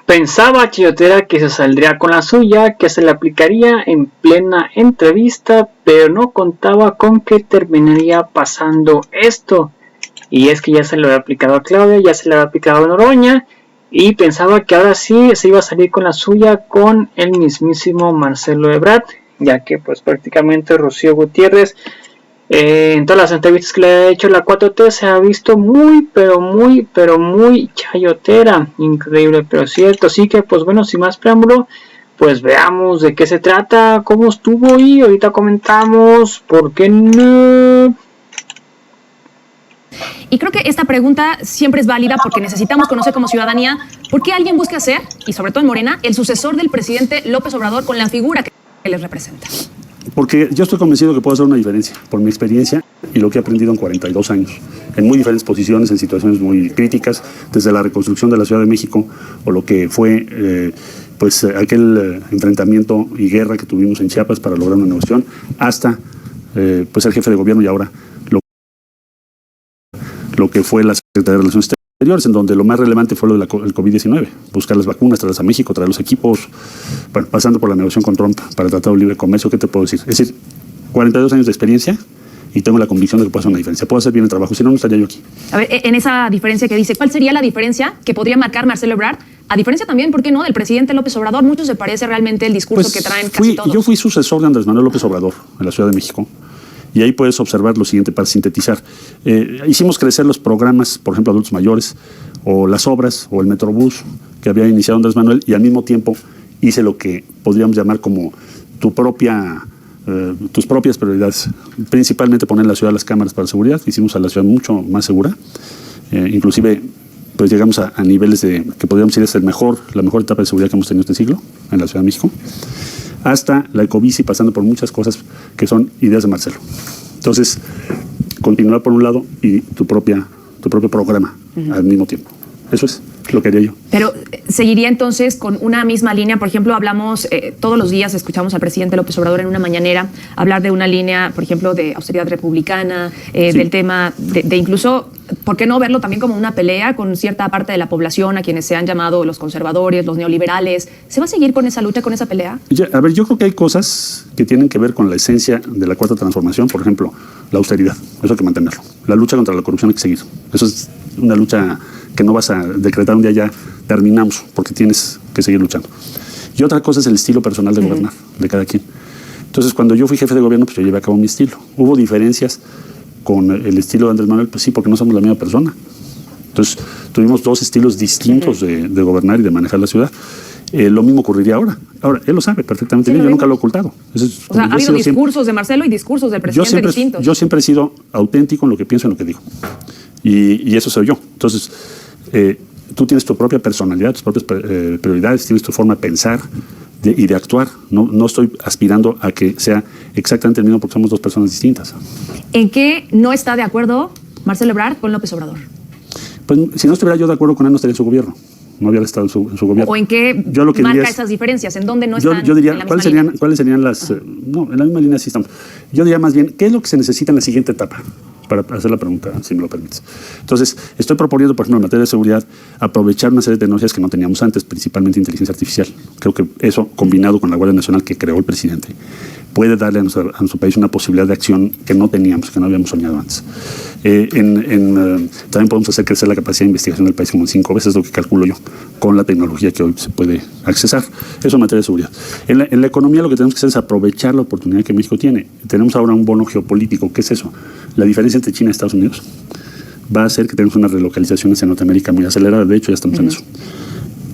Pensaba Chayotera que se saldría con la suya, que se le aplicaría en plena entrevista, pero no contaba con que terminaría pasando esto. Y es que ya se lo había aplicado a Claudia, ya se le había aplicado a Noroña, y pensaba que ahora sí se iba a salir con la suya con el mismísimo Marcelo Ebrard, ya que pues prácticamente Rocío Gutiérrez en todas las entrevistas que le ha hecho la 4T se ha visto muy chayotera, increíble pero cierto. Así que pues bueno, sin más preámbulo, pues veamos de qué se trata, cómo estuvo y ahorita comentamos, ¿por qué no? Y creo que esta pregunta siempre es válida porque necesitamos conocer como ciudadanía por qué alguien busca ser, y sobre todo en Morena, el sucesor del presidente López Obrador con la figura que les representa. Porque yo estoy convencido que puedo hacer una diferencia, por mi experiencia y lo que he aprendido en 42 años, en muy diferentes posiciones, en situaciones muy críticas, desde la reconstrucción de la Ciudad de México o lo que fue aquel enfrentamiento y guerra que tuvimos en Chiapas para lograr una negociación, hasta pues el jefe de gobierno y ahora lo que fue la Secretaría de Relaciones Exteriores, en donde lo más relevante fue lo del COVID-19, buscar las vacunas, traerlas a México, traer los equipos, bueno, pasando por la negociación con Trump para el Tratado de Libre Comercio. ¿Qué te puedo decir? Es decir, 42 años de experiencia y tengo la convicción de que puedo hacer una diferencia. Puedo hacer bien el trabajo, si no, no estaría yo aquí. A ver, en esa diferencia que dice, ¿cuál sería la diferencia que podría marcar Marcelo Ebrard? A diferencia también, ¿por qué no?, del presidente López Obrador. Mucho se parece realmente el discurso que traen casi todos. Yo fui sucesor de Andrés Manuel López Obrador en la Ciudad de México. Y ahí puedes observar lo siguiente para sintetizar. Hicimos crecer los programas, por ejemplo, adultos mayores, o las obras, o el Metrobús, que había iniciado Andrés Manuel, y al mismo tiempo hice lo que podríamos llamar como tus propias prioridades. Principalmente poner en la ciudad las cámaras para seguridad. Hicimos a la ciudad mucho más segura. Inclusive, pues llegamos a niveles de que podríamos decir es la mejor etapa de seguridad que hemos tenido este siglo en la Ciudad de México, hasta la ecobici, pasando por muchas cosas que son ideas de Marcelo. Entonces, continuar por un lado y tu propio programa al mismo tiempo. Eso es lo que haría yo. Pero seguiría entonces con una misma línea. Por ejemplo, hablamos todos los días, escuchamos al presidente López Obrador en una mañanera hablar de una línea, por ejemplo, de austeridad republicana, sí, del tema de incluso, ¿por qué no verlo también como una pelea con cierta parte de la población, a quienes se han llamado los conservadores, los neoliberales? ¿Se va a seguir con esa lucha, con esa pelea? A ver, yo creo que hay cosas que tienen que ver con la esencia de la Cuarta Transformación. Por ejemplo, la austeridad, eso hay que mantenerlo. La lucha contra la corrupción hay que seguir. Eso es una lucha que no vas a decretar un día ya terminamos, porque tienes que seguir luchando. Y otra cosa es el estilo personal de gobernar, de cada quien. Entonces, cuando yo fui jefe de gobierno, pues yo llevé a cabo mi estilo. Hubo diferencias con el estilo de Andrés Manuel, pues sí, porque no somos la misma persona. Entonces, tuvimos dos estilos distintos de gobernar y de manejar la ciudad. Lo mismo ocurriría ahora. Ahora, él lo sabe perfectamente bien, yo nunca lo he ocultado. O sea, ha habido discursos de Marcelo y discursos del presidente distintos. Yo siempre he sido auténtico en lo que pienso y en lo que digo. Y eso soy yo. Entonces, tú tienes tu propia personalidad, tus propias prioridades, tienes tu forma de pensar y de actuar. No estoy aspirando a que sea exactamente el mismo porque somos dos personas distintas. ¿En qué no está de acuerdo Marcelo Ebrard con López Obrador? Pues si no estuviera yo de acuerdo con él, no estaría en su gobierno. No había estado en su gobierno. ¿O en qué marca esas diferencias? ¿En dónde no están? Yo diría, ¿cuáles serían las...? No, en la misma línea sí estamos. Yo diría más bien, ¿qué es lo que se necesita en la siguiente etapa? Para hacer la pregunta, si me lo permites. Entonces, estoy proponiendo, por ejemplo, en materia de seguridad, aprovechar una serie de tecnologías que no teníamos antes, principalmente inteligencia artificial. Creo que eso, combinado con la Guardia Nacional que creó el presidente, puede darle a nuestro país una posibilidad de acción que no teníamos, que no habíamos soñado antes. También podemos hacer crecer la capacidad de investigación del país como en 5 veces, lo que calculo yo, con la tecnología que hoy se puede accesar. Eso en materia de seguridad. En la economía lo que tenemos que hacer es aprovechar la oportunidad que México tiene. Tenemos ahora un bono geopolítico. ¿Qué es eso? La diferencia entre China y Estados Unidos va a hacer que tengamos unas relocalizaciones en Norteamérica muy aceleradas. De hecho, ya estamos en eso.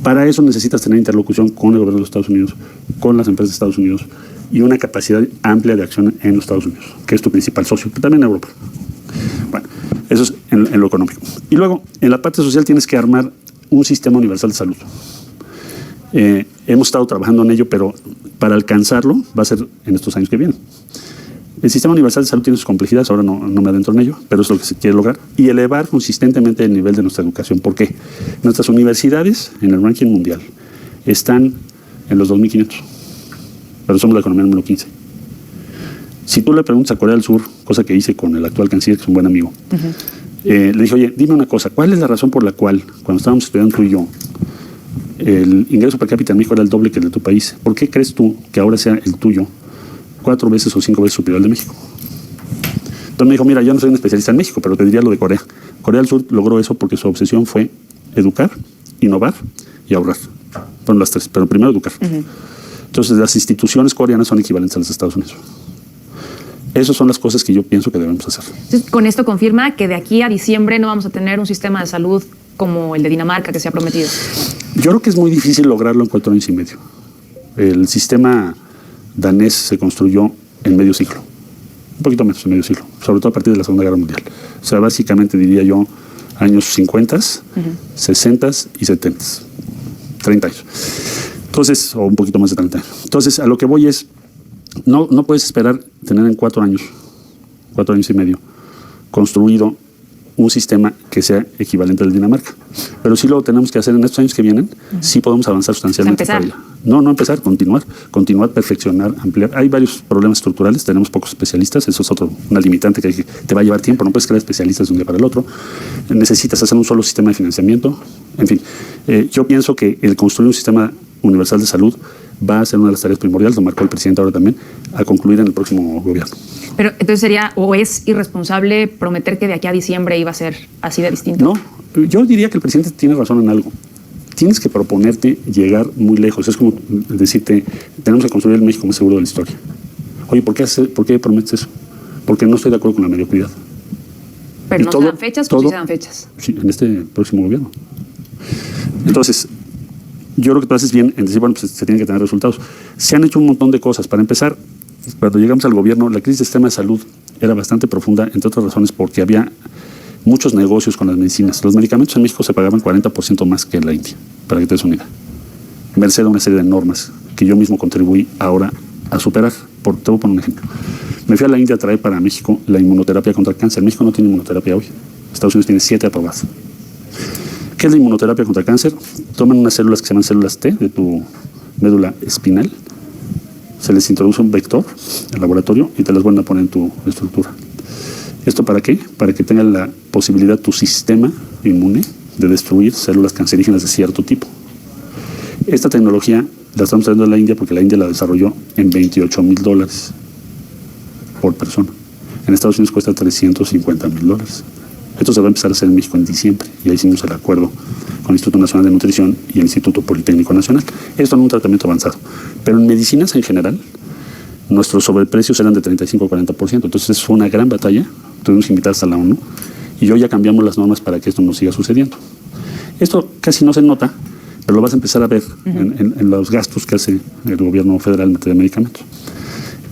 Para eso necesitas tener interlocución con el gobierno de los Estados Unidos, con las empresas de Estados Unidos y una capacidad amplia de acción en los Estados Unidos, que es tu principal socio, pero también en Europa. Bueno, eso es en lo económico. Y luego, en la parte social tienes que armar un sistema universal de salud. Hemos estado trabajando en ello, pero para alcanzarlo va a ser en estos años que vienen. El sistema universal de salud tiene sus complejidades, ahora no me adentro en ello, pero es lo que se quiere lograr. Y elevar consistentemente el nivel de nuestra educación. ¿Por qué? Nuestras universidades en el ranking mundial están en los 2.500, pero somos la economía número 15. Si tú le preguntas a Corea del Sur, cosa que hice con el actual canciller, que es un buen amigo, le dije, oye, dime una cosa, ¿cuál es la razón por la cual, cuando estábamos estudiando tú y yo, el ingreso per cápita en México era el doble que el de tu país. ¿Por qué crees tú que ahora sea el tuyo 4 veces o 5 veces superior al de México? Entonces me dijo, mira, yo no soy un especialista en México, pero te diría lo de Corea. Corea del Sur logró eso porque su obsesión fue educar, innovar y ahorrar. Fueron las tres, pero primero educar. Entonces las instituciones coreanas son equivalentes a las de Estados Unidos. Esas son las cosas que yo pienso que debemos hacer. Entonces, con esto confirma que de aquí a diciembre no vamos a tener un sistema de salud como el de Dinamarca que se ha prometido. Yo creo que es muy difícil lograrlo en 4 años y medio. El sistema danés se construyó en medio siglo. Un poquito menos de medio siglo, sobre todo a partir de la Segunda Guerra Mundial. O sea, básicamente diría yo años 50, 60 y 70. 30 años. Entonces, o un poquito más de 30 años. Entonces, a lo que voy es, no puedes esperar tener en 4 años y medio, construido un sistema que sea equivalente al de Dinamarca. Pero sí lo tenemos que hacer en estos años que vienen, sí podemos avanzar sustancialmente. No empezar, continuar, perfeccionar, ampliar. Hay varios problemas estructurales, tenemos pocos especialistas, eso es una limitante que te va a llevar tiempo, no puedes crear especialistas de un día para el otro. Necesitas hacer un solo sistema de financiamiento. En fin, yo pienso que el construir un sistema universal de salud va a ser una de las tareas primordiales, lo marcó el presidente ahora también, a concluir en el próximo gobierno. Pero entonces sería, o es irresponsable prometer que de aquí a diciembre iba a ser así de distinto. No, yo diría que el presidente tiene razón en algo. Tienes que proponerte llegar muy lejos. Es como decirte, tenemos que construir el México más seguro de la historia. Oye, ¿por qué prometes eso? Porque no estoy de acuerdo con la mediocridad. Pero no se dan fechas, o sí se dan fechas. Sí, en este próximo gobierno. Entonces, yo creo que tú haces bien en decir, bueno, pues se tienen que tener resultados. Se han hecho un montón de cosas. Para empezar, cuando llegamos al gobierno, la crisis del sistema de salud era bastante profunda, entre otras razones porque había muchos negocios con las medicinas. Los medicamentos en México se pagaban 40% más que en la India, para que te des una idea. Merced a una serie de normas que yo mismo contribuí ahora a superar. Te voy a poner un ejemplo. Me fui a la India a traer para México la inmunoterapia contra el cáncer. México no tiene inmunoterapia hoy. Estados Unidos tiene 7 aprobadas. ¿Qué es la inmunoterapia contra el cáncer? Toman unas células que se llaman células T de tu médula espinal, se les introduce un vector al laboratorio y te las vuelven a poner en tu estructura. ¿Esto para qué? Para que tenga la posibilidad tu sistema inmune de destruir células cancerígenas de cierto tipo. Esta tecnología la estamos trayendo de la India porque la India la desarrolló en $28,000 por persona. En Estados Unidos cuesta $350,000. Esto se va a empezar a hacer en México en diciembre. Ya hicimos el acuerdo con el Instituto Nacional de Nutrición y el Instituto Politécnico Nacional. Esto en un tratamiento avanzado. Pero en medicinas en general, nuestros sobreprecios eran de 35 a 40%. Entonces fue una gran batalla. Tuvimos que invitar hasta la ONU. Y hoy ya cambiamos las normas para que esto no siga sucediendo. Esto casi no se nota, pero lo vas a empezar a ver en los gastos que hace el gobierno federal en materia de medicamentos.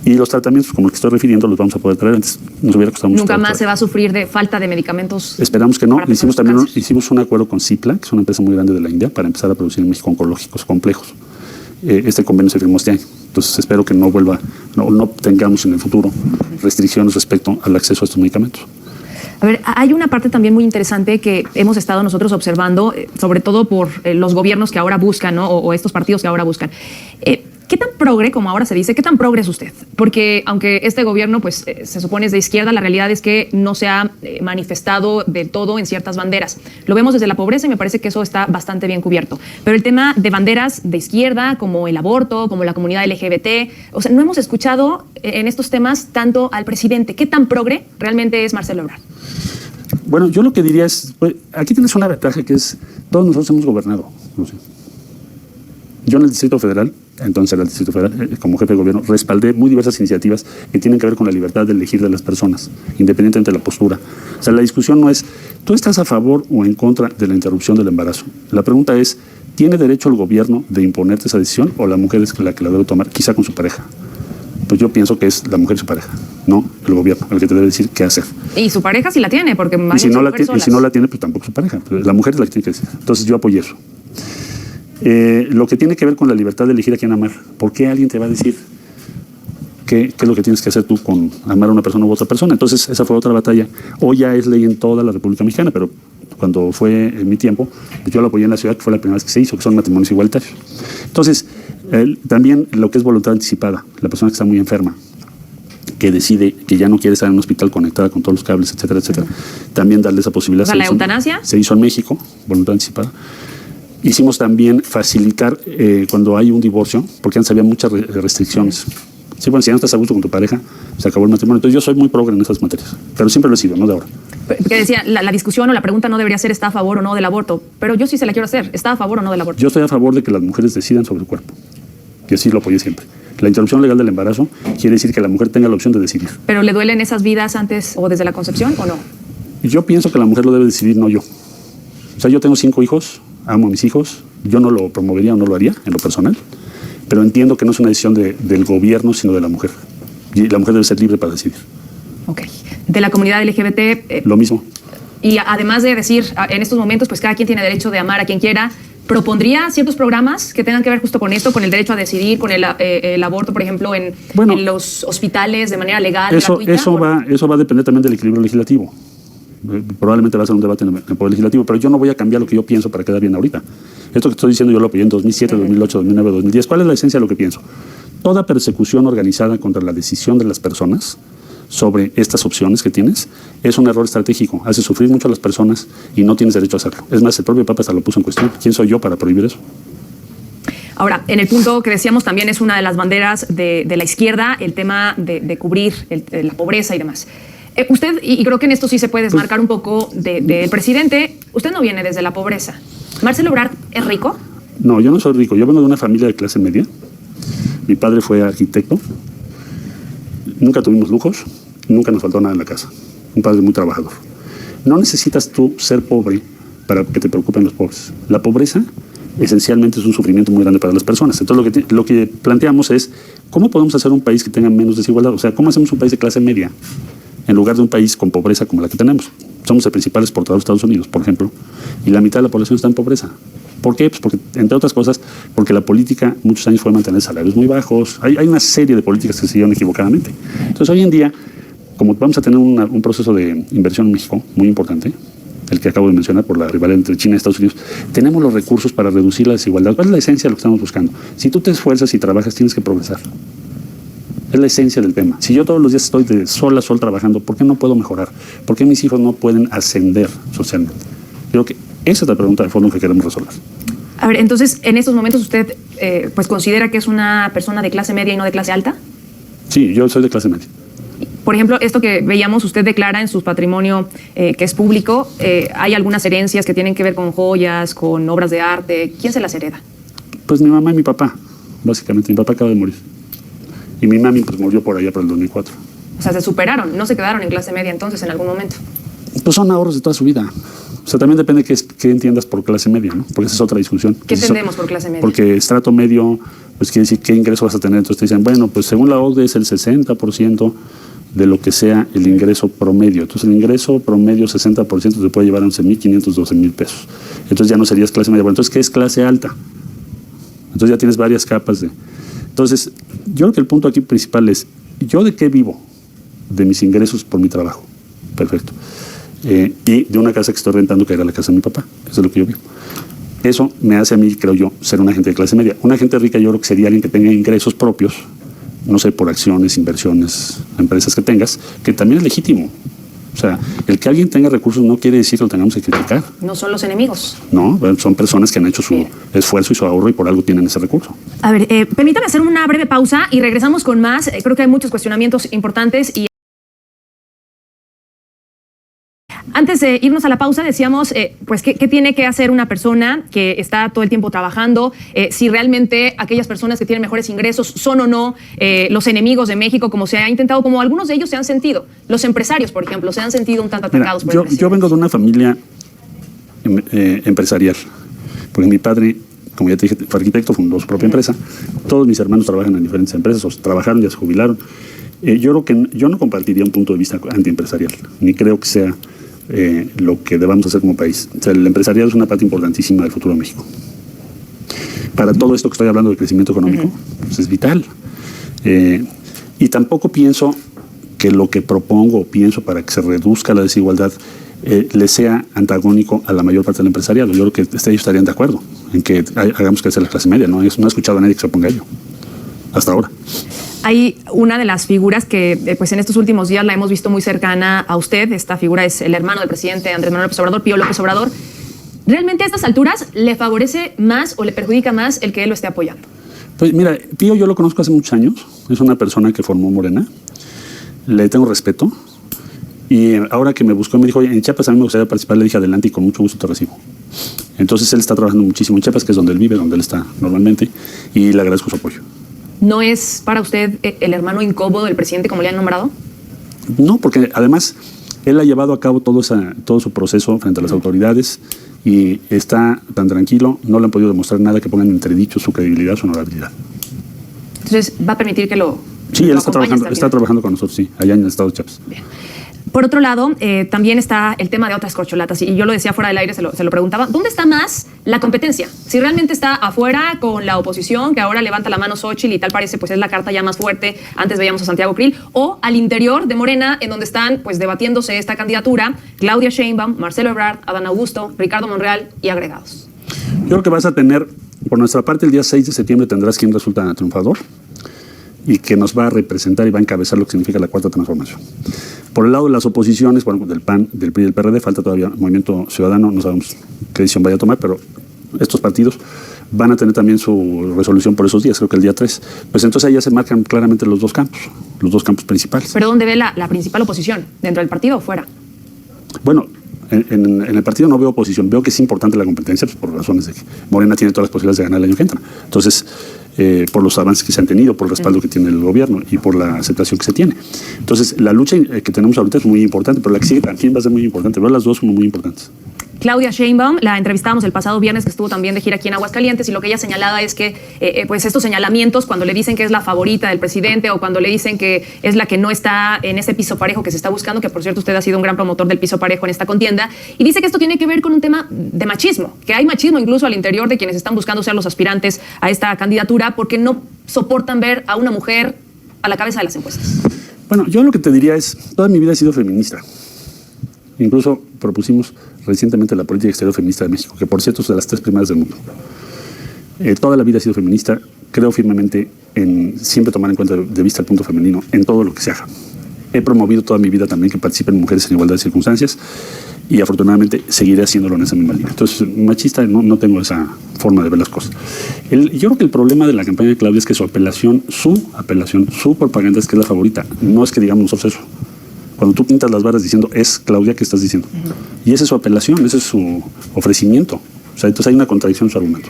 Y los tratamientos, como el que estoy refiriendo, los vamos a poder traer antes. Nos hubiera costado mucho. Nunca más se va a sufrir de falta de medicamentos. Esperamos que no. Hicimos un acuerdo con Cipla, que es una empresa muy grande de la India, para empezar a producir en México oncológicos complejos. Este convenio se firmó este año. Entonces espero que no tengamos en el futuro restricciones respecto al acceso a estos medicamentos. A ver, hay una parte también muy interesante que hemos estado nosotros observando, sobre todo por los gobiernos que ahora buscan, ¿no? o estos partidos que ahora buscan. ¿Qué tan progre, como ahora se dice, qué tan progre es usted? Porque aunque este gobierno pues, se supone es de izquierda, la realidad es que no se ha manifestado del todo en ciertas banderas. Lo vemos desde la pobreza y me parece que eso está bastante bien cubierto. Pero el tema de banderas de izquierda, como el aborto, como la comunidad LGBT, o sea, no hemos escuchado en estos temas tanto al presidente. ¿Qué tan progre realmente es Marcelo Ebrard? Bueno, yo lo que diría es, pues, aquí tienes una ventaja que es, todos nosotros hemos gobernado. No sé. Yo en el Distrito Federal, entonces era el Distrito Federal, como jefe de gobierno, respaldé muy diversas iniciativas que tienen que ver con la libertad de elegir de las personas, independientemente de la postura. O sea, la discusión no es, ¿tú estás a favor o en contra de la interrupción del embarazo? La pregunta es, ¿tiene derecho el gobierno de imponerte esa decisión o la mujer es la que la debe tomar, quizá con su pareja? Pues yo pienso que es la mujer y su pareja, no el gobierno, el que te debe decir qué hacer. Y su pareja sí la tiene, porque y si no la tiene, pues tampoco su pareja. La mujer es la que tiene que decir. Entonces yo apoyo eso. Lo que tiene que ver con la libertad de elegir a quién amar. ¿Por qué alguien te va a decir qué es lo que tienes que hacer tú con amar a una persona u otra persona? Entonces esa fue otra batalla. Hoy ya es ley en toda la República Mexicana, pero cuando fue en mi tiempo, yo lo apoyé en la ciudad, que fue la primera vez que se hizo, que son matrimonios igualitarios. Entonces, también lo que es voluntad anticipada, la persona que está muy enferma, que decide que ya no quiere estar en un hospital conectada con todos los cables, etcétera, etcétera, también darle esa posibilidad. O sea, ¿la eutanasia? Se hizo en México, voluntad anticipada. Hicimos también facilitar cuando hay un divorcio, porque antes había muchas restricciones. Sí, bueno, si ya no estás a gusto con tu pareja, se acabó el matrimonio. Entonces yo soy muy progre en esas materias, pero siempre lo he sido, no de ahora. Que decía, la discusión o la pregunta no debería ser ¿está a favor o no del aborto? Pero yo sí se la quiero hacer. ¿Está a favor o no del aborto? Yo estoy a favor de que las mujeres decidan sobre su cuerpo. Y así lo apoyé siempre. La interrupción legal del embarazo quiere decir que la mujer tenga la opción de decidir. ¿Pero le duelen esas vidas antes o desde la concepción o no? Yo pienso que la mujer lo debe decidir, no yo. O sea, yo tengo 5 hijos, amo a mis hijos, yo no lo promovería o no lo haría en lo personal, pero entiendo que no es una decisión del gobierno, sino de la mujer. Y la mujer debe ser libre para decidir. Ok. De la comunidad LGBT... Lo mismo. Y además de decir, en estos momentos, pues cada quien tiene derecho de amar a quien quiera, ¿propondría ciertos programas que tengan que ver justo con esto, con el derecho a decidir, con el aborto, por ejemplo, en los hospitales de manera legal, gratuita? Eso va a depender también del equilibrio legislativo. Probablemente va a ser un debate en el Poder Legislativo, pero yo no voy a cambiar lo que yo pienso para quedar bien ahorita. Esto que estoy diciendo yo lo apoyé en 2007, 2008, 2009, 2010. ¿Cuál es la esencia de lo que pienso? Toda persecución organizada contra la decisión de las personas sobre estas opciones que tienes es un error estratégico. Hace sufrir mucho a las personas y no tienes derecho a hacerlo. Es más, el propio Papa hasta lo puso en cuestión. ¿Quién soy yo para prohibir eso? Ahora, en el punto que decíamos también es una de las banderas de la izquierda, el tema de cubrir la pobreza y demás. Usted, y creo que en esto sí se puede desmarcar un poco del presidente, usted no viene desde la pobreza. ¿Marcelo Ebrard es rico? No, yo no soy rico. Yo vengo de una familia de clase media. Mi padre fue arquitecto. Nunca tuvimos lujos. Nunca nos faltó nada en la casa. Un padre muy trabajador. No necesitas tú ser pobre para que te preocupen los pobres. La pobreza esencialmente es un sufrimiento muy grande para las personas. Entonces lo que planteamos es ¿cómo podemos hacer un país que tenga menos desigualdad? O sea, ¿cómo hacemos un país de clase media en lugar de un país con pobreza como la que tenemos? Somos el principal exportador de Estados Unidos, por ejemplo, y la mitad de la población está en pobreza. ¿Por qué? Pues porque, entre otras cosas, porque la política muchos años fue mantener salarios muy bajos. Hay una serie de políticas que se siguieron equivocadamente. Entonces, hoy en día, como vamos a tener un proceso de inversión en México muy importante, el que acabo de mencionar por la rivalidad entre China y Estados Unidos, tenemos los recursos para reducir la desigualdad. ¿Cuál es la esencia de lo que estamos buscando? Si tú te esfuerzas y trabajas, tienes que progresar. Es la esencia del tema. Si yo todos los días estoy de sol a sol trabajando, ¿por qué no puedo mejorar? ¿Por qué mis hijos no pueden ascender socialmente? Creo que esa es la pregunta de fondo que queremos resolver. A ver, entonces, en estos momentos usted pues considera que es una persona de clase media y no de clase alta. Sí, yo soy de clase media. Por ejemplo, esto que veíamos, usted declara en su patrimonio que es público, hay algunas herencias que tienen que ver con joyas, con obras de arte. ¿Quién se las hereda? Pues mi mamá y mi papá, básicamente. Mi papá acaba de morir. Y mi mami pues murió por allá por el 2004. O sea, se superaron, no se quedaron en clase media entonces en algún momento. Pues son ahorros de toda su vida. O sea, también depende de qué entiendas por clase media, ¿no? Porque esa es otra discusión. ¿Qué entendemos por clase media? Porque estrato medio, pues quiere decir qué ingreso vas a tener. Entonces te dicen, bueno, pues según la OCDE es el 60% de lo que sea el ingreso promedio. Entonces el ingreso promedio 60% te puede llevar a 11,500, 12,000 pesos. Entonces ya no serías clase media. Bueno, entonces, ¿qué es clase alta? Entonces ya tienes varias capas de... Entonces, yo creo que el punto aquí principal es, ¿yo de qué vivo? De mis ingresos por mi trabajo. Perfecto. Y de una casa que estoy rentando, que era la casa de mi papá. Eso es lo que yo vivo. Eso me hace a mí, creo yo, ser una gente de clase media. Una gente rica yo creo que sería alguien que tenga ingresos propios, no sé, por acciones, inversiones, empresas que tengas, que también es legítimo. O sea, el que alguien tenga recursos no quiere decir que lo tengamos que criticar. No son los enemigos. No, son personas que han hecho su esfuerzo y su ahorro y por algo tienen ese recurso. A ver, permítame hacer una breve pausa y regresamos con más. Creo que hay muchos cuestionamientos importantes y... Antes de irnos a la pausa decíamos, pues, ¿qué tiene que hacer una persona que está todo el tiempo trabajando? Si realmente aquellas personas que tienen mejores ingresos son o no los enemigos de México, como se ha intentado, como algunos de ellos se han sentido. Los empresarios, por ejemplo, se han sentido un tanto atacados por el presidente. Yo vengo de una familia empresarial, porque mi padre, como ya te dije, fue arquitecto, fundó su propia empresa. Todos mis hermanos trabajan en diferentes empresas, o trabajaron, ya se jubilaron. Yo creo que yo no compartiría un punto de vista antiempresarial, ni creo que sea lo que debamos hacer como país. O sea, el empresariado es una parte importantísima del futuro de México. Para todo esto que estoy hablando de crecimiento económico, pues es vital. Y tampoco pienso que lo que propongo o pienso para que se reduzca la desigualdad le sea antagónico a la mayor parte del empresariado. Yo creo que ellos estarían de acuerdo en que hagamos crecer la clase media. No he escuchado a nadie que se oponga a ello hasta ahora. Hay una de las figuras que pues en estos últimos días la hemos visto muy cercana a usted. Esta figura es el hermano del presidente Andrés Manuel López Obrador, Pío López Obrador. ¿Realmente a estas alturas le favorece más o le perjudica más el que él lo esté apoyando? Pues mira, Pío yo lo conozco hace muchos años, es una persona que formó Morena, le tengo respeto, y ahora que me buscó me dijo, oye, en Chiapas a mí me gustaría participar, le dije adelante y con mucho gusto te recibo. Entonces él está trabajando muchísimo en Chiapas, que es donde él vive, donde él está normalmente, y le agradezco su apoyo. ¿No es para usted el hermano incómodo del presidente como le han nombrado? No, porque además él ha llevado a cabo todo su proceso frente a las autoridades y está tan tranquilo, no le han podido demostrar nada que ponga en entredicho su credibilidad, su honorabilidad. Entonces, ¿va a permitir que lo Sí, él está acompañe trabajando con nosotros, sí, allá en el estado de Chiapas. Bien. Por otro lado, también está el tema de otras corcholatas, y yo lo decía fuera del aire, se lo preguntaba, ¿dónde está más la competencia? Si realmente está afuera con la oposición, que ahora levanta la mano Xóchitl y tal parece pues es la carta ya más fuerte, antes veíamos a Santiago Krill, o al interior de Morena, en donde están pues debatiéndose esta candidatura, Claudia Sheinbaum, Marcelo Ebrard, Adán Augusto, Ricardo Monreal y agregados. Yo creo que vas a tener, por nuestra parte, el día 6 de septiembre tendrás quien resulta triunfador y que nos va a representar y va a encabezar lo que significa la cuarta transformación. Por el lado de las oposiciones, bueno, del PAN, del PRI y del PRD, falta todavía Movimiento Ciudadano, no sabemos qué decisión vaya a tomar, pero estos partidos van a tener también su resolución por esos días, creo que el día 3. Pues entonces ahí ya se marcan claramente los dos campos principales. ¿Pero dónde ve la principal oposición? ¿Dentro del partido o fuera? Bueno, en el partido no veo oposición, veo que es importante la competencia, pues por razones de que Morena tiene todas las posibilidades de ganar el año que entra. Entonces, por los avances que se han tenido, por el respaldo que tiene el gobierno y por la aceptación que se tiene. Entonces, la lucha que tenemos ahorita es muy importante, pero la que sigue también va a ser muy importante. Veo las dos como muy importantes. Claudia Sheinbaum, la entrevistábamos el pasado viernes, que estuvo también de gira aquí en Aguascalientes, y lo que ella señalaba es que pues estos señalamientos, cuando le dicen que es la favorita del presidente o cuando le dicen que es la que no está en ese piso parejo que se está buscando, que por cierto usted ha sido un gran promotor del piso parejo en esta contienda, y dice que esto tiene que ver con un tema de machismo, que hay machismo incluso al interior de quienes están buscando ser los aspirantes a esta candidatura porque no soportan ver a una mujer a la cabeza de las encuestas. Bueno, yo lo que te diría es, toda mi vida he sido feminista. Incluso propusimos recientemente la política exterior feminista de México, que por cierto es de las 3 primeras del mundo. Toda la vida he sido feminista, creo firmemente en siempre tomar en cuenta de vista el punto femenino en todo lo que se haga. He promovido toda mi vida también que participen mujeres en igualdad de circunstancias y afortunadamente seguiré haciéndolo en esa misma línea. Entonces, machista no tengo esa forma de ver las cosas. Yo creo que el problema de la campaña de Claudia es que su apelación, su propaganda es que es la favorita. No es que digamos nosotros eso. Cuando tú pintas las barras diciendo es Claudia, ¿qué estás diciendo? Y esa es su apelación, ese es su ofrecimiento. O sea, entonces hay una contradicción en su argumento.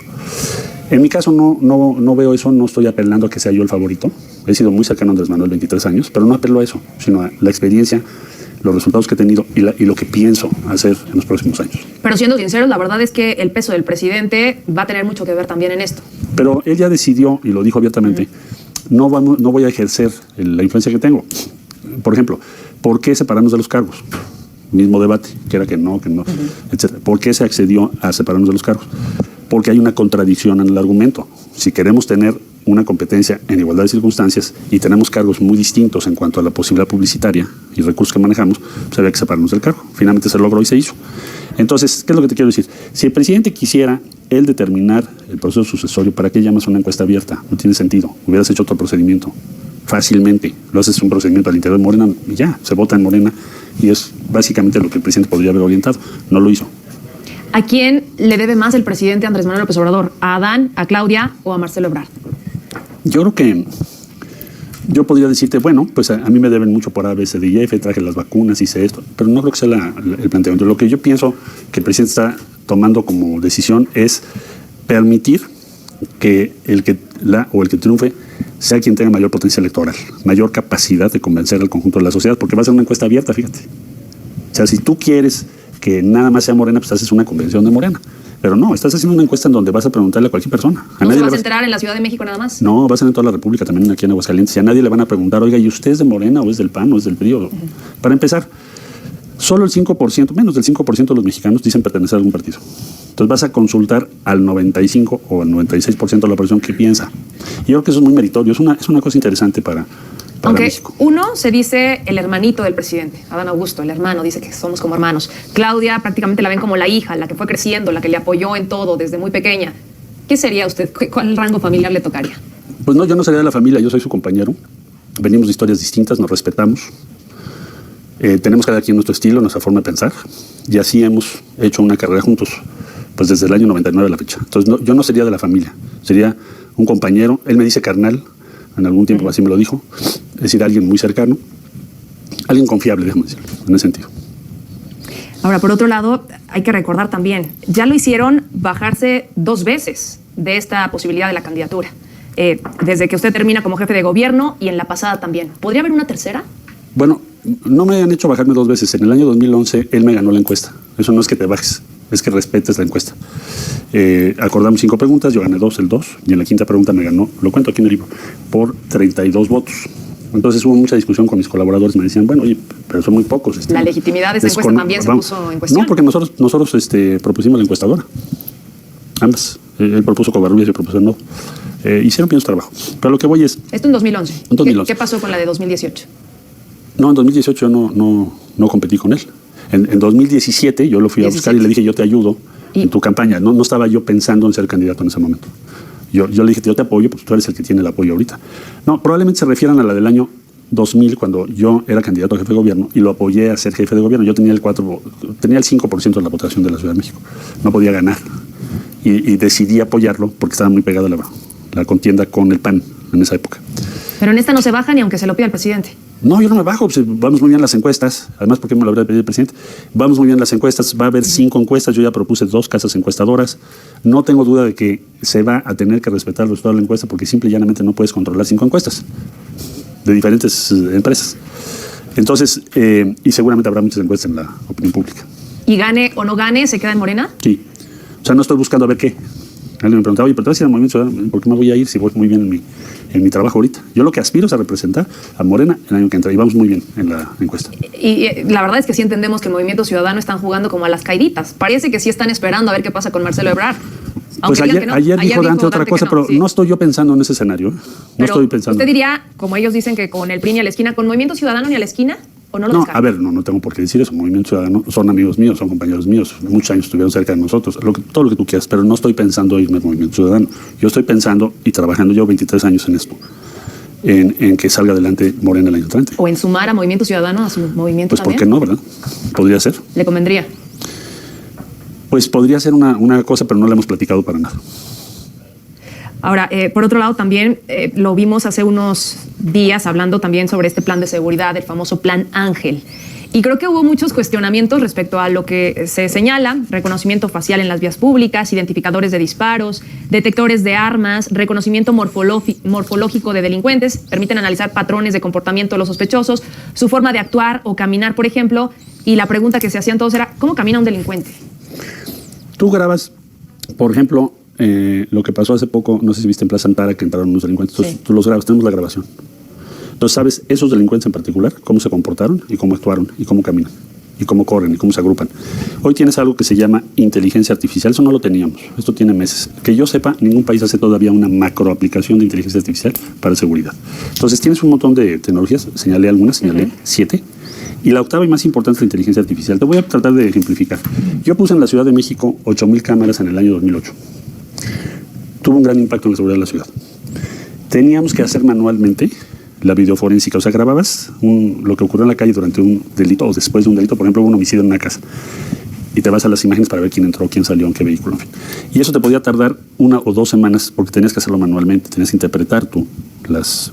En mi caso no veo eso, no estoy apelando a que sea yo el favorito. He sido muy cercano a Andrés Manuel 23 años, pero no apelo a eso, sino a la experiencia, los resultados que he tenido y lo que pienso hacer en los próximos años. Pero siendo sinceros, la verdad es que el peso del presidente va a tener mucho que ver también en esto. Pero él ya decidió, y lo dijo abiertamente, no voy a ejercer la influencia que tengo. Por ejemplo, ¿por qué separarnos de los cargos? Mismo debate, que era que no, etc. ¿Por qué se accedió a separarnos de los cargos? Porque hay una contradicción en el argumento. Si queremos tener una competencia en igualdad de circunstancias y tenemos cargos muy distintos en cuanto a la posibilidad publicitaria y recursos que manejamos, pues había que separarnos del cargo. Finalmente se logró y se hizo. Entonces, ¿qué es lo que te quiero decir? Si el presidente quisiera él determinar el proceso sucesorio, ¿para qué llamas una encuesta abierta? No tiene sentido. Hubieras hecho otro procedimiento. Fácilmente. Lo haces un procedimiento al interior de Morena y ya, se vota en Morena y es básicamente lo que el presidente podría haber orientado. No lo hizo. ¿A quién le debe más el presidente Andrés Manuel López Obrador? ¿A Adán, a Claudia o a Marcelo Ebrard? Yo creo que yo podría decirte, bueno, pues a mí me deben mucho por ABCDIF, traje las vacunas, hice esto, pero no creo que sea el planteamiento. Lo que yo pienso que el presidente está tomando como decisión es permitir que el que triunfe sea quien tenga mayor potencia electoral, mayor capacidad de convencer al conjunto de la sociedad, porque va a ser una encuesta abierta, fíjate. O sea, si tú quieres que nada más sea Morena, pues haces una convención de Morena. Pero no, estás haciendo una encuesta en donde vas a preguntarle a cualquier persona. ¿No se vas a enterar en la Ciudad de México nada más? No, vas a ser en toda la República, también aquí en Aguascalientes. Y a nadie le van a preguntar, oiga, ¿y usted es de Morena o es del PAN o es del PRI? Para empezar, solo el 5%, menos del 5% de los mexicanos dicen pertenecer a algún partido. Entonces vas a consultar al 95 o al 96% de la población que piensa. Y yo creo que eso es muy meritorio, es una cosa interesante para aunque México. Uno se dice el hermanito del presidente, Adán Augusto, el hermano, dice que somos como hermanos. Claudia prácticamente la ven como la hija, la que fue creciendo, la que le apoyó en todo desde muy pequeña. ¿Qué sería usted? ¿Cuál rango familiar le tocaría? Pues no, yo no sería de la familia, yo soy su compañero. Venimos de historias distintas, nos respetamos. Tenemos cada quien nuestro estilo, nuestra forma de pensar. Y así hemos hecho una carrera juntos. pues desde el año 99 a la fecha. Entonces yo no sería de la familia, sería un compañero. Él me dice carnal, en algún tiempo así me lo dijo, es decir, alguien muy cercano, alguien confiable, déjame decirlo, en ese sentido. Ahora, por otro lado, hay que recordar también, ya lo hicieron bajarse 2 veces de esta posibilidad de la candidatura. Desde que usted termina como jefe de gobierno y en la pasada también. ¿Podría haber una tercera? Bueno, no me han hecho bajarme 2 veces. En el año 2011 él me ganó la encuesta. Eso no es que te bajes, es que respetes la encuesta. Acordamos 5 preguntas, yo gané el 2, y en la 5ª pregunta me ganó, lo cuento aquí en el libro, por 32 votos. Entonces hubo mucha discusión con mis colaboradores, me decían, bueno, oye, pero son muy pocos. La legitimidad de esa encuesta también se puso en cuestión. No, porque nosotros propusimos la encuestadora. Ambas. Él propuso Covarrubias y yo propuse no. Hicieron bien su trabajo. Pero lo que voy es... Esto en 2011. En 2011. ¿Qué pasó con la de 2018? No, en 2018 yo no competí con él. En 2017 yo lo fui a buscar y le dije, yo te ayudo en tu campaña. No estaba yo pensando en ser candidato en ese momento. Yo le dije, yo te apoyo, pues tú eres el que tiene el apoyo ahorita. No, probablemente se refieran a la del año 2000, cuando yo era candidato a jefe de gobierno y lo apoyé a ser jefe de gobierno. Yo tenía el 5% de la votación de la Ciudad de México. No podía ganar. Y decidí apoyarlo porque estaba muy pegada la contienda con el PAN en esa época. Pero en esta no se baja ni aunque se lo pida el presidente. No, yo no me bajo, pues vamos muy bien las encuestas. Además, ¿por qué me lo habría pedido el presidente? Vamos muy bien las encuestas, va a haber 5 encuestas, yo ya propuse 2 casas encuestadoras. No tengo duda de que se va a tener que respetar el resultado de la encuesta porque simple y llanamente no puedes controlar 5 encuestas de diferentes empresas. Entonces, y seguramente habrá muchas encuestas en la opinión pública. ¿Y gane o no gane, se queda en Morena? Sí. O sea, no estoy buscando a ver qué. Alguien me preguntaba, oye, pero te vas a ir al Movimiento Ciudadano, ¿por qué me voy a ir si voy muy bien en mi trabajo ahorita? Yo lo que aspiro es a representar a Morena el año que entra y vamos muy bien en la encuesta. Y la verdad es que sí entendemos que el Movimiento Ciudadano están jugando como a las caiditas. Parece que sí están esperando a ver qué pasa con Marcelo Ebrard. Pues ayer dijo Dante otra cosa, pero sí. No estoy yo pensando en ese escenario. No estoy pensando. ¿Usted diría, como ellos dicen, que con el PRI ni a la esquina, con Movimiento Ciudadano ni a la esquina? ¿O no lo descarga? A ver, no tengo por qué decir eso. Movimiento Ciudadano son amigos míos, son compañeros míos. Muchos años estuvieron cerca de nosotros. Todo lo que tú quieras, pero no estoy pensando irme al Movimiento Ciudadano. Yo estoy pensando y trabajando yo 23 años en esto. En que salga adelante Morena el año entrante. O en sumar a Movimiento Ciudadano a su movimiento pues también. ¿Por qué no, verdad? Podría ser. ¿Le convendría? Pues podría ser una cosa, pero no la hemos platicado para nada. Ahora, por otro lado, también lo vimos hace unos días hablando también sobre este plan de seguridad, el famoso Plan Ángel. Y creo que hubo muchos cuestionamientos respecto a lo que se señala: reconocimiento facial en las vías públicas, identificadores de disparos, detectores de armas, reconocimiento morfológico de delincuentes, permiten analizar patrones de comportamiento de los sospechosos, su forma de actuar o caminar, por ejemplo. Y la pregunta que se hacían todos era, ¿cómo camina un delincuente? Tú grabas, por ejemplo, lo que pasó hace poco, no sé si viste en Plaza Antara que entraron unos delincuentes. Entonces, sí. Tú los grabas, tenemos la grabación. Entonces, sabes, esos delincuentes en particular, cómo se comportaron y cómo actuaron y cómo caminan y cómo corren y cómo se agrupan. Hoy tienes algo que se llama inteligencia artificial. Eso no lo teníamos. Esto tiene meses. Que yo sepa, ningún país hace todavía una macro aplicación de inteligencia artificial para seguridad. Entonces, tienes un montón de tecnologías. Señalé algunas, señalé 7. Y la octava y más importante es la inteligencia artificial. Te voy a tratar de ejemplificar. Yo puse en la Ciudad de México 8,000 cámaras en el año 2008. Tuvo un gran impacto en la seguridad de la ciudad. Teníamos que hacer manualmente la videoforénsica. O sea, grababas lo que ocurrió en la calle durante un delito o después de un delito, por ejemplo, un homicidio en una casa. Y te vas a las imágenes para ver quién entró, quién salió, en qué vehículo, en fin. Y eso te podía tardar 1 o 2 semanas porque tenías que hacerlo manualmente, tenías que interpretar tú las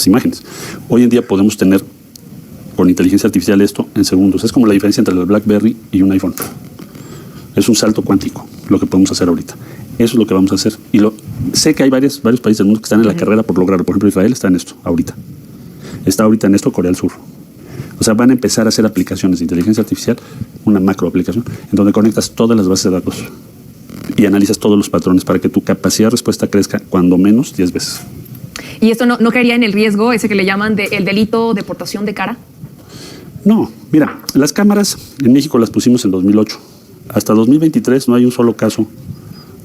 imágenes. Hoy en día podemos tener con inteligencia artificial esto en segundos. Es como la diferencia entre el BlackBerry y un iPhone. Es un salto cuántico lo que podemos hacer ahorita. Eso es lo que vamos a hacer. Y sé que hay varios países del mundo que están en la carrera por lograrlo. Por ejemplo, Israel está en esto ahorita. Está ahorita en esto Corea del Sur. O sea, van a empezar a hacer aplicaciones de inteligencia artificial, una macro aplicación, en donde conectas todas las bases de datos y analizas todos los patrones para que tu capacidad de respuesta crezca cuando menos 10 veces. ¿Y esto no caería en el riesgo ese que le llaman el delito de portación de cara? No, mira, las cámaras en México las pusimos en 2008. Hasta 2023 no hay un solo caso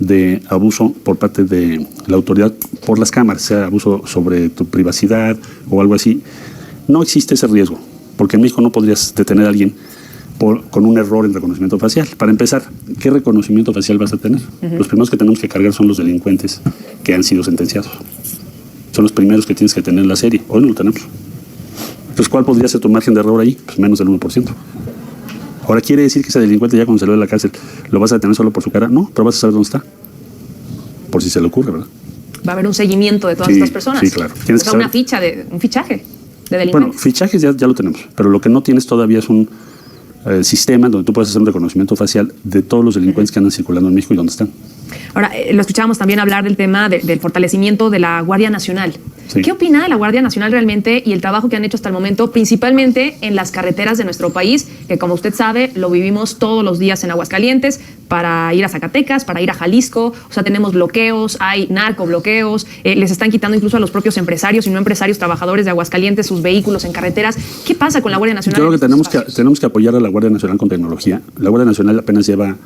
de abuso por parte de la autoridad por las cámaras, sea abuso sobre tu privacidad o algo así. No existe ese riesgo, porque en México no podrías detener a alguien con un error en reconocimiento facial. Para empezar, ¿qué reconocimiento facial vas a tener? Los primeros que tenemos que cargar son los delincuentes que han sido sentenciados. Son los primeros que tienes que tener en la serie. Hoy no lo tenemos. Entonces, ¿cuál podría ser tu margen de error ahí? Pues menos del 1%. Ahora, ¿quiere decir que ese delincuente ya cuando salió de la cárcel lo vas a detener solo por su cara? No, pero vas a saber dónde está. Por si se le ocurre, ¿verdad? Va a haber un seguimiento de todas estas personas. Sí, claro. O sea, un fichaje de delincuentes. Bueno, fichajes ya lo tenemos, pero lo que no tienes todavía es un sistema donde tú puedes hacer un reconocimiento facial de todos los delincuentes que andan circulando en México y dónde están. Ahora, lo escuchábamos también hablar del tema del fortalecimiento de la Guardia Nacional. Sí. ¿Qué opina de la Guardia Nacional realmente y el trabajo que han hecho hasta el momento, principalmente en las carreteras de nuestro país, que como usted sabe, lo vivimos todos los días en Aguascalientes, para ir a Zacatecas, para ir a Jalisco? O sea, tenemos bloqueos, hay narcobloqueos, les están quitando incluso a los propios empresarios y no empresarios, trabajadores de Aguascalientes, sus vehículos en carreteras. ¿Qué pasa con la Guardia Nacional? Yo creo que tenemos que apoyar a la Guardia Nacional con tecnología. La Guardia Nacional apenas lleva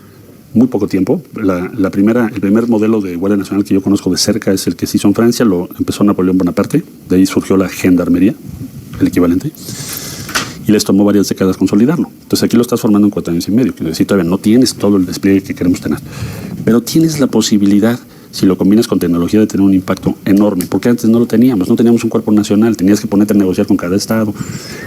muy poco tiempo. El primer modelo de Guardia Nacional que yo conozco de cerca es el que se hizo en Francia, lo empezó Napoleón Bonaparte, de ahí surgió la gendarmería, el equivalente, y les tomó varias décadas consolidarlo. Entonces aquí lo estás formando en 4 años y medio, que decir, todavía no tienes todo el despliegue que queremos tener, pero tienes la posibilidad, si lo combinas con tecnología, de tener un impacto enorme, porque antes no teníamos un cuerpo nacional, tenías que ponerte a negociar con cada estado,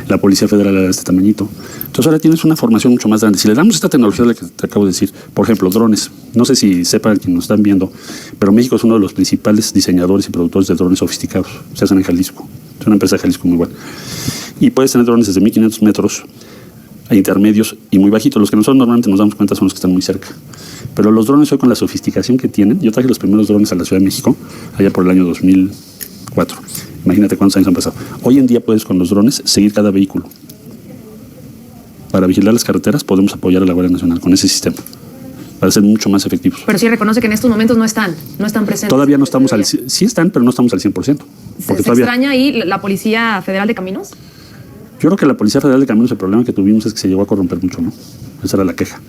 la Policía Federal era de este tamañito. Entonces ahora tienes una formación mucho más grande. Si le damos esta tecnología de la que te acabo de decir, por ejemplo, drones, no sé si sepan quienes nos están viendo, pero México es uno de los principales diseñadores y productores de drones sofisticados, se hacen en Jalisco, es una empresa de Jalisco muy buena. Y puedes tener drones desde 1500 metros a intermedios y muy bajitos. Los que nosotros normalmente nos damos cuenta son los que están muy cerca. Pero los drones hoy, con la sofisticación que tienen, yo traje los primeros drones a la Ciudad de México allá por el año 2004. Imagínate cuántos años han pasado. Hoy en día puedes con los drones seguir cada vehículo. Para vigilar las carreteras podemos apoyar a la Guardia Nacional con ese sistema, para ser mucho más efectivos. Pero sí reconoce que en estos momentos no están presentes. Todavía no estamos sí están, pero no estamos al 100%. ¿Se extraña ahí la Policía Federal de Caminos? Yo creo que la Policía Federal de Caminos, el problema que tuvimos es que se llegó a corromper mucho, ¿no? Esa era la queja.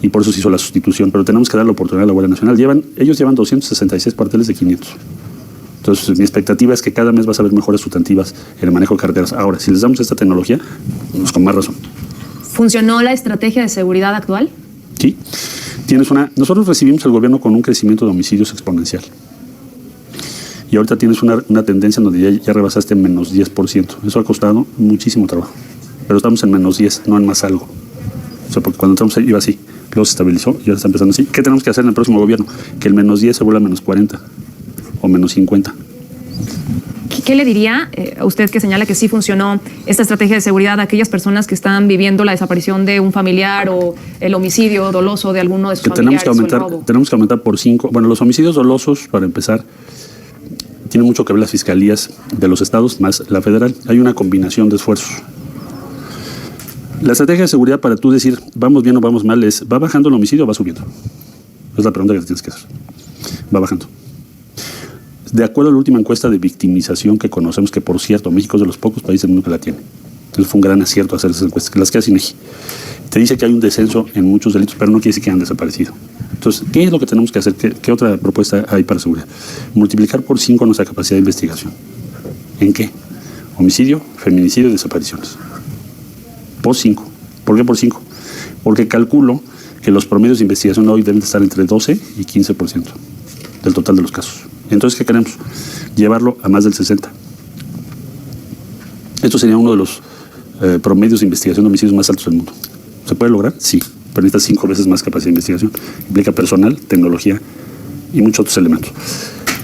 Y por eso se hizo la sustitución. Pero tenemos que dar la oportunidad a la Guardia Nacional. Ellos llevan 266 cuarteles de 500. Entonces, mi expectativa es que cada mes vas a ver mejores sustantivas en el manejo de carreteras. Ahora, si les damos esta tecnología, pues con más razón. ¿Funcionó la estrategia de seguridad actual? Sí. Nosotros recibimos el gobierno con un crecimiento de homicidios exponencial. Y ahorita tienes una tendencia en donde ya rebasaste menos 10%. Eso ha costado muchísimo trabajo. Pero estamos en menos 10, no en más algo. O sea, porque cuando entramos iba así, luego se estabilizó y ahora está empezando así. ¿Qué tenemos que hacer en el próximo gobierno? Que el menos 10 se vuelva menos 40 o menos 50. ¿Qué le diría a usted, que señala que sí funcionó esta estrategia de seguridad, a aquellas personas que están viviendo la desaparición de un familiar o el homicidio doloso de alguno de sus familiares? Tenemos que aumentar por 5. Bueno, los homicidios dolosos, para empezar, tienen mucho que ver las fiscalías de los estados más la federal. Hay una combinación de esfuerzos. La estrategia de seguridad, para tú decir vamos bien o vamos mal, es ¿va bajando el homicidio o va subiendo? Es la pregunta que te tienes que hacer. Va bajando. De acuerdo a la última encuesta de victimización que conocemos, que por cierto, México es de los pocos países del mundo que la tiene. Entonces fue un gran acierto hacer esas encuestas, las que hace INEGI. Te dice que hay un descenso en muchos delitos, pero no quiere decir que han desaparecido. Entonces, ¿qué es lo que tenemos que hacer? ¿Qué otra propuesta hay para seguridad? Multiplicar por 5 nuestra capacidad de investigación. ¿En qué? Homicidio, feminicidio y desapariciones. Por 5. ¿Por qué por 5? Porque calculo que los promedios de investigación hoy deben estar entre 12 y 15% del total de los casos. Entonces, ¿qué queremos? Llevarlo a más del 60%. Esto sería uno de los promedios de investigación de homicidios más altos del mundo. ¿Se puede lograr? Sí, pero necesita 5 veces más capacidad de investigación. Implica personal, tecnología y muchos otros elementos.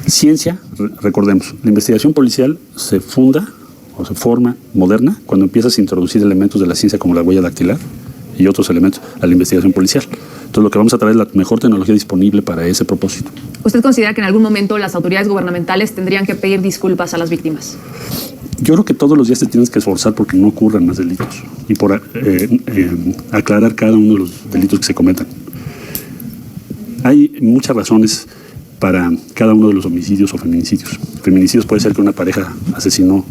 Ciencia, recordemos, la investigación policial se funda o se forma moderna cuando empiezas a introducir elementos de la ciencia como la huella dactilar y otros elementos a la investigación policial. Entonces, lo que vamos a traer es la mejor tecnología disponible para ese propósito. ¿Usted considera que en algún momento las autoridades gubernamentales tendrían que pedir disculpas a las víctimas? Yo creo que todos los días te tienes que esforzar porque no ocurran más delitos y por aclarar cada uno de los delitos que se cometan. Hay muchas razones para cada uno de los homicidios o feminicidios. Feminicidios puede ser que una pareja asesinó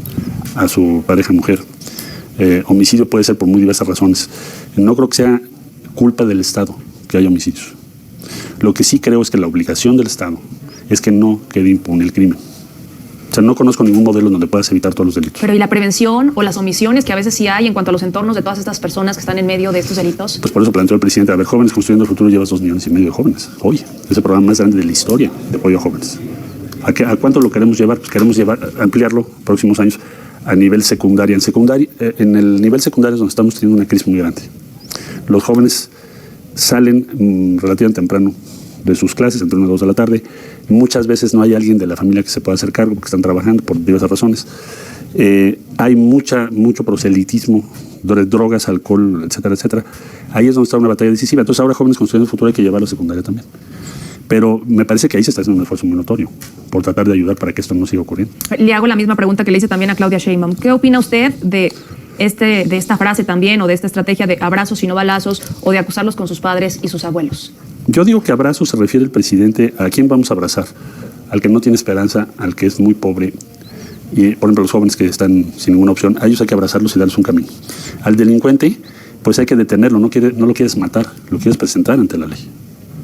a su pareja mujer. Homicidio puede ser por muy diversas razones. No creo que sea culpa del Estado que haya homicidios. Lo que sí creo es que la obligación del Estado es que no quede impune el crimen. O sea, no conozco ningún modelo donde puedas evitar todos los delitos. Pero ¿y la prevención o las omisiones que a veces sí hay en cuanto a los entornos de todas estas personas que están en medio de estos delitos? Pues por eso planteó el presidente, a ver, Jóvenes Construyendo el Futuro, llevas 2,5 millones de jóvenes. Hoy es el programa más grande de la historia de apoyo a jóvenes. ¿A cuánto lo queremos llevar? Pues queremos ampliarlo próximos años a nivel secundaria. En el nivel secundario es donde estamos teniendo una crisis muy grande. Los jóvenes salen relativamente temprano de sus clases, entre 1 y 2 de la tarde. Muchas veces no hay alguien de la familia que se pueda hacer cargo porque están trabajando por diversas razones. Hay mucho proselitismo, drogas, alcohol, etcétera, etcétera. Ahí es donde está una batalla decisiva. Entonces ahora jóvenes construyendo el futuro hay que llevarlo a secundaria también. Pero me parece que ahí se está haciendo un esfuerzo muy notorio por tratar de ayudar para que esto no siga ocurriendo. Le hago la misma pregunta que le hice también a Claudia Sheinbaum. ¿Qué opina usted de esta frase también, o de esta estrategia de abrazos y no balazos, o de acusarlos con sus padres y sus abuelos? Yo digo que abrazos se refiere el presidente a quién vamos a abrazar, al que no tiene esperanza, al que es muy pobre. Y, por ejemplo, los jóvenes que están sin ninguna opción, a ellos hay que abrazarlos y darles un camino. Al delincuente, pues hay que detenerlo, no lo quieres matar, lo quieres presentar ante la ley.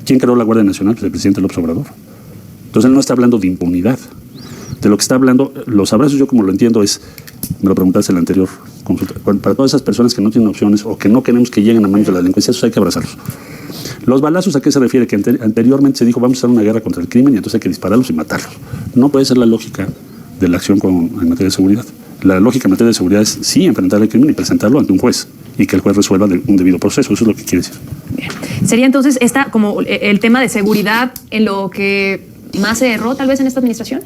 ¿Quién creó la Guardia Nacional? Pues el presidente López Obrador. Entonces él no está hablando de impunidad. De lo que está hablando, los abrazos, yo como lo entiendo es, me lo preguntaste en la anterior consulta, para todas esas personas que no tienen opciones o que no queremos que lleguen a manos de la delincuencia, esos hay que abrazarlos. Los balazos, ¿a qué se refiere? Que anteriormente se dijo, vamos a hacer una guerra contra el crimen y entonces hay que dispararlos y matarlos. No puede ser la lógica de la acción en materia de seguridad. La lógica en materia de seguridad es sí enfrentar el crimen y presentarlo ante un juez y que el juez resuelva un debido proceso. Eso es lo que quiere decir. Bien. ¿Sería entonces como el tema de seguridad en lo que más se erró tal vez en esta administración?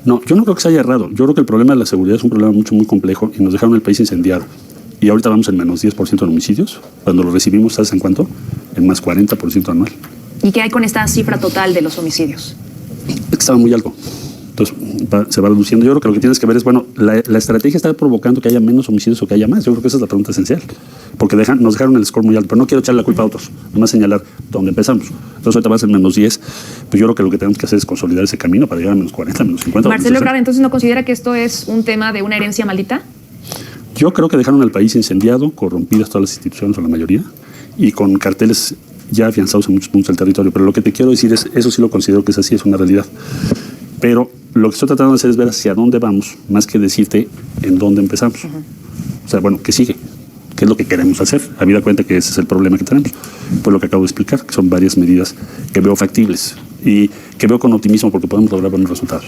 No, yo no creo que se haya errado. Yo creo que el problema de la seguridad es un problema muy complejo y nos dejaron el país incendiado. Y ahorita vamos en menos 10% en homicidios. Cuando lo recibimos, ¿sabes en cuánto? En más 40% anual. ¿Y qué hay con esta cifra total de los homicidios? Es que estaba muy alto. Entonces se va reduciendo. Yo creo que lo que tienes que ver es, bueno, la estrategia está provocando que haya menos homicidios o que haya más. Yo creo que esa es la pregunta esencial. Porque nos dejaron el score muy alto. Pero no quiero echar la culpa a otros, nomás señalar dónde empezamos. Entonces ahorita va a ser menos 10. Pues yo creo que lo que tenemos que hacer es consolidar ese camino para llegar a menos 40, menos 50. Marcelo Ebrard, ¿entonces no considera que esto es un tema de una herencia maldita? Yo creo que dejaron al país incendiado, corrompidas todas las instituciones o la mayoría, y con carteles ya afianzados en muchos puntos del territorio. Pero lo que te quiero decir es, eso sí lo considero que es así, es una realidad. Pero lo que estoy tratando de hacer es ver hacia dónde vamos, más que decirte en dónde empezamos. O sea, bueno, ¿qué sigue? ¿Qué es lo que queremos hacer? Habida cuenta que ese es el problema que tenemos. Pues lo que acabo de explicar, que son varias medidas que veo factibles y que veo con optimismo porque podemos lograr buenos resultados.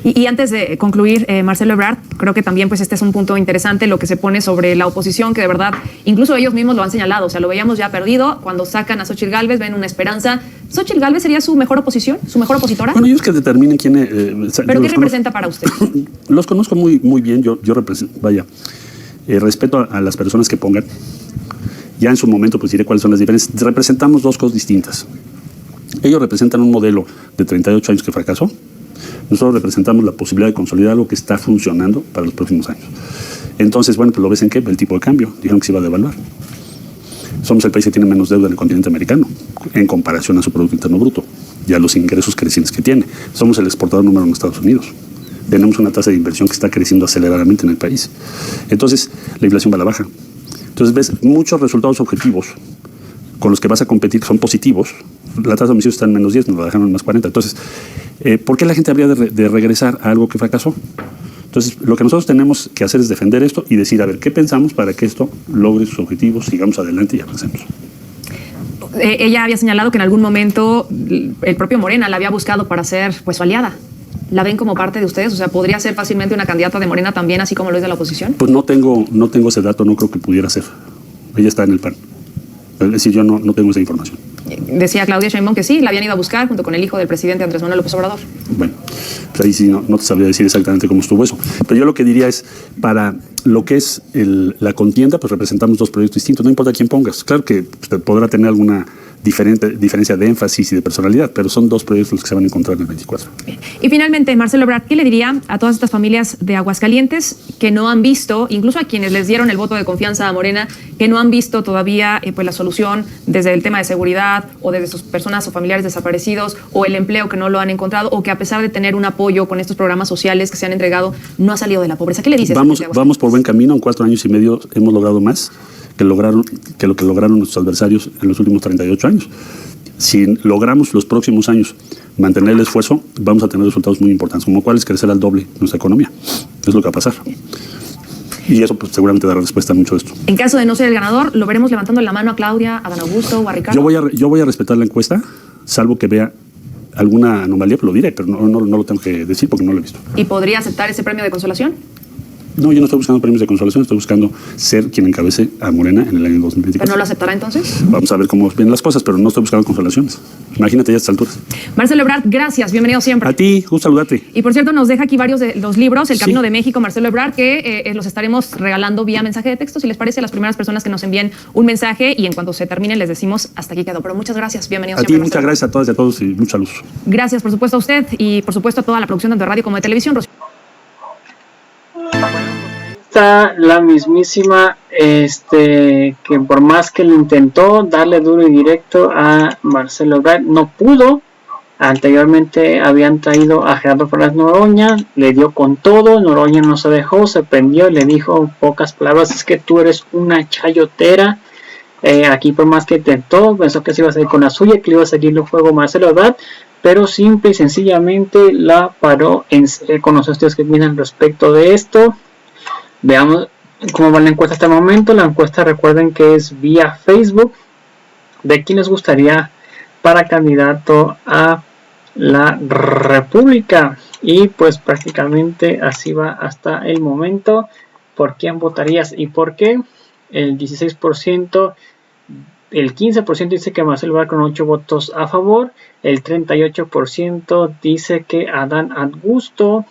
Y antes de concluir, Marcelo Ebrard, creo que también pues este es un punto interesante, lo que se pone sobre la oposición, que de verdad, incluso ellos mismos lo han señalado, o sea, lo veíamos ya perdido, cuando sacan a Xóchitl Gálvez, ven una esperanza. ¿Xóchitl Gálvez sería su mejor oposición, su mejor opositora? Bueno, ellos que determinen quién es... ¿Pero qué representa para usted? Los conozco muy bien, yo represento, respeto a las personas que pongan. Ya en su momento pues diré cuáles son las diferencias. Representamos dos cosas distintas. Ellos representan un modelo de 38 años que fracasó. Nosotros representamos la posibilidad de consolidar algo que está funcionando para los próximos años. Entonces, bueno, pues lo ves en qué, el tipo de cambio. Dijeron que se iba a devaluar. Somos el país que tiene menos deuda en el continente americano en comparación a su Producto Interno Bruto y a los ingresos crecientes que tiene. Somos el exportador número 1 en Estados Unidos. Tenemos una tasa de inversión que está creciendo aceleradamente en el país. Entonces, la inflación va a la baja. Entonces, ves muchos resultados objetivos con los que vas a competir que son positivos. La tasa de homicidios está en menos 10, nos la dejaron en más 40. Entonces, ¿por qué la gente habría de regresar a algo que fracasó? Entonces, lo que nosotros tenemos que hacer es defender esto y decir, a ver, ¿qué pensamos para que esto logre sus objetivos, sigamos adelante y avancemos? Ella había señalado que en algún momento el propio Morena la había buscado para ser pues su aliada. ¿La ven como parte de ustedes? O sea, ¿podría ser fácilmente una candidata de Morena también, así como lo es de la oposición? Pues no tengo ese dato, no creo que pudiera ser. Ella está en el PAN. Es decir, yo no tengo esa información. Decía Claudia Sheinbaum que sí, la habían ido a buscar junto con el hijo del presidente Andrés Manuel López Obrador. Bueno, pues ahí sí no te sabría decir exactamente cómo estuvo eso. Pero yo lo que diría es, para lo que es la contienda, pues representamos dos proyectos distintos, no importa quién pongas. Claro que podrá tener alguna diferencia de énfasis y de personalidad, pero son dos proyectos los que se van a encontrar en el 24. Bien. Y finalmente, Marcelo Ebrard, ¿qué le diría a todas estas familias de Aguascalientes que no han visto, incluso a quienes les dieron el voto de confianza a Morena, que no han visto todavía pues la solución desde el tema de seguridad o desde sus personas o familiares desaparecidos o el empleo que no lo han encontrado o que a pesar de tener un apoyo con estos programas sociales que se han entregado, no ha salido de la pobreza? ¿Qué le dices? Vamos por buen camino, en 4 años y medio hemos logrado más que lo que lograron nuestros adversarios en los últimos 38 años. Si logramos los próximos años mantener el esfuerzo, vamos a tener resultados muy importantes, como cuál es crecer al doble nuestra economía. Es lo que va a pasar. Y eso pues, seguramente dará respuesta a mucho de esto. En caso de no ser el ganador, ¿lo veremos levantando la mano a Claudia, a Dan Augusto o a Ricardo? Yo voy a respetar la encuesta, salvo que vea alguna anomalía, pues lo diré, pero no lo tengo que decir porque no lo he visto. ¿Y podría aceptar ese premio de consolación? No, yo no estoy buscando premios de consolación, estoy buscando ser quien encabece a Morena en el año 2024. ¿Pero no lo aceptará entonces? Vamos a ver cómo vienen las cosas, pero no estoy buscando consolaciones. Imagínate ya a estas alturas. Marcelo Ebrard, gracias, bienvenido siempre. A ti, gusto saludarte. Y por cierto, nos deja aquí varios de los libros, El Camino de México, Marcelo Ebrard, que los estaremos regalando vía mensaje de texto, si les parece, a las primeras personas que nos envíen un mensaje, y en cuanto se termine les decimos hasta aquí quedó. Pero muchas gracias, bienvenido siempre. A ti, muchas gracias a todas y a todos y mucha luz. Gracias, por supuesto, a usted y por supuesto a toda la producción tanto de radio como de televisión. Está la mismísima que por más que lo intentó darle duro y directo a Marcelo Ebrard, no pudo. Anteriormente habían traído a Gerardo Fernández Noroña, le dio con todo, Noroña no se dejó, se prendió y le dijo en pocas palabras: es que tú eres una chayotera. Aquí por más que intentó, pensó que se iba a salir con la suya, que le iba a salir el juego Marcelo Ebrard, pero simple y sencillamente la paró en serio. Con los ustedes que opinan respecto de esto. Veamos cómo va la encuesta hasta el momento. La encuesta, recuerden que es vía Facebook, de quién les gustaría para candidato a la República, y pues prácticamente así va hasta el momento. ¿Por quién votarías y por qué? El 16%, el 15% dice que Marcelo Ebrard con 8 votos a favor, el 38% dice que Adán Augusto,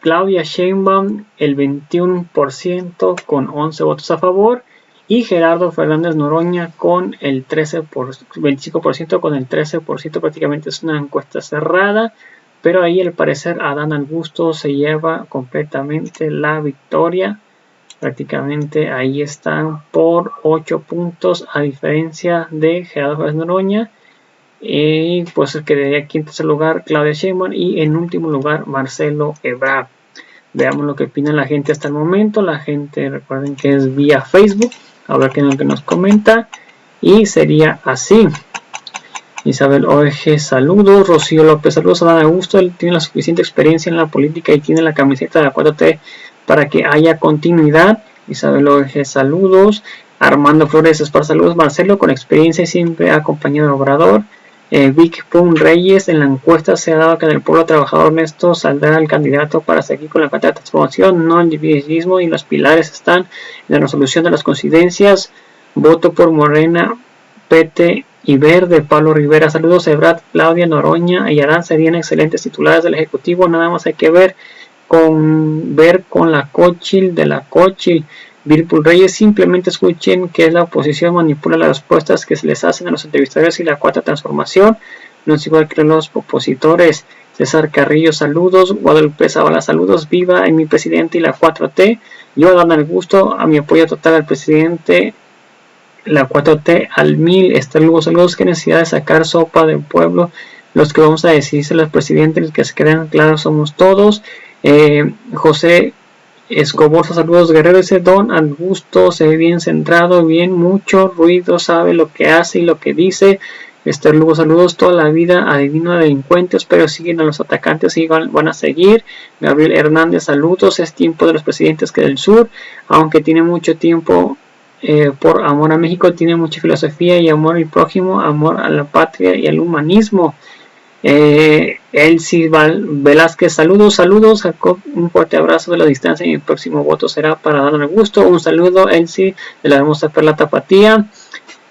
Claudia Sheinbaum el 21% con 11 votos a favor, y Gerardo Fernández Noroña con el 25% con el 13%. Prácticamente es una encuesta cerrada, pero ahí al parecer Adán Augusto se lleva completamente la victoria. Prácticamente ahí están por 8 puntos a diferencia de Gerardo Fernández Noroña. Y pues el que quedaría aquí en tercer lugar Claudia Sheinbaum, y en último lugar Marcelo Ebrard. Veamos lo que opina la gente hasta el momento. La gente, recuerden que es vía Facebook, a ver qué es lo que nos comenta, y sería así. Isabel OEG, saludos. Rocío López, saludos. Adán Augusto, él tiene la suficiente experiencia en la política y tiene la camiseta de la 4T para que haya continuidad. Isabel OEG, saludos. Armando Flores Esparza, saludos. Marcelo, con experiencia y siempre ha acompañado a Obrador. Vic Pum Reyes, en la encuesta se ha dado que en el pueblo trabajador honesto saldrá el candidato para seguir con la cuenta de transformación, no el individualismo, y los pilares están en la resolución de las coincidencias. Voto por Morena, PT y Verde. Pablo Rivera, saludos. Ebrard, Claudia, Noroña y Adán serían excelentes titulares del Ejecutivo, nada más hay que ver con la Cochil de la Cochil. Virpul Reyes, simplemente escuchen que la oposición manipula las respuestas que se les hacen a los entrevistadores y la cuarta transformación no es igual que los opositores. César Carrillo, saludos. Guadalupe Zavala, saludos. Viva en mi presidente y la 4T. Yo, Adán Augusto, a mi apoyo total al presidente, la 4T al 1000. Lugo, saludos. Qué necesidad de sacar sopa del pueblo. Los que vamos a decidirse los presidentes, los que se crean claros somos todos. José Escobar, saludos. Guerrero, ese Don Augusto se ve bien centrado, bien mucho ruido, sabe lo que hace y lo que dice. Lugo, saludos. Toda la vida adivino a delincuentes, pero siguen a los atacantes y van a seguir. Gabriel Hernández, saludos. Es tiempo de los presidentes que del sur, aunque tiene mucho tiempo por amor a México, tiene mucha filosofía y amor al prójimo, amor a la patria y al humanismo. Elsie Velázquez, saludos. Jacob, un fuerte abrazo de la distancia y mi próximo voto será para Adán Augusto. Un saludo, Elsie, de la hermosa Perla Tapatía.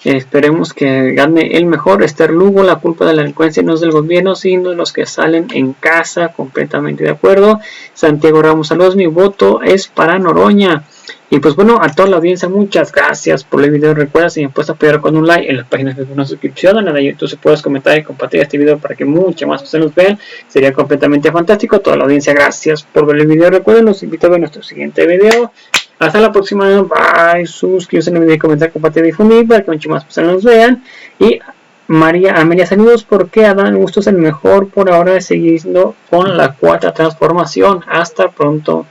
Esperemos que gane el mejor. Esther Lugo, la culpa de la delincuencia no es del gobierno, sino de los que salen en casa. Completamente de acuerdo. Santiago Ramos, saludos. Mi voto es para Noroña. Y pues bueno, a toda la audiencia, muchas gracias por el video. Recuerda, si me puedes apoyar con un like en la página de una suscripción, en la de YouTube, si puedes comentar y compartir este video para que muchas más personas vean, sería completamente fantástico. Toda la audiencia, gracias por ver el video. Recuerden, los invito a ver nuestro siguiente video. Hasta la próxima. Bye. Suscríbanse en el video, comentar, compartir y difundir para que muchas más personas nos vean. Y María Amelia, saludos. Porque Adán Augusto es el mejor por ahora, seguiendo con la cuarta transformación. Hasta pronto.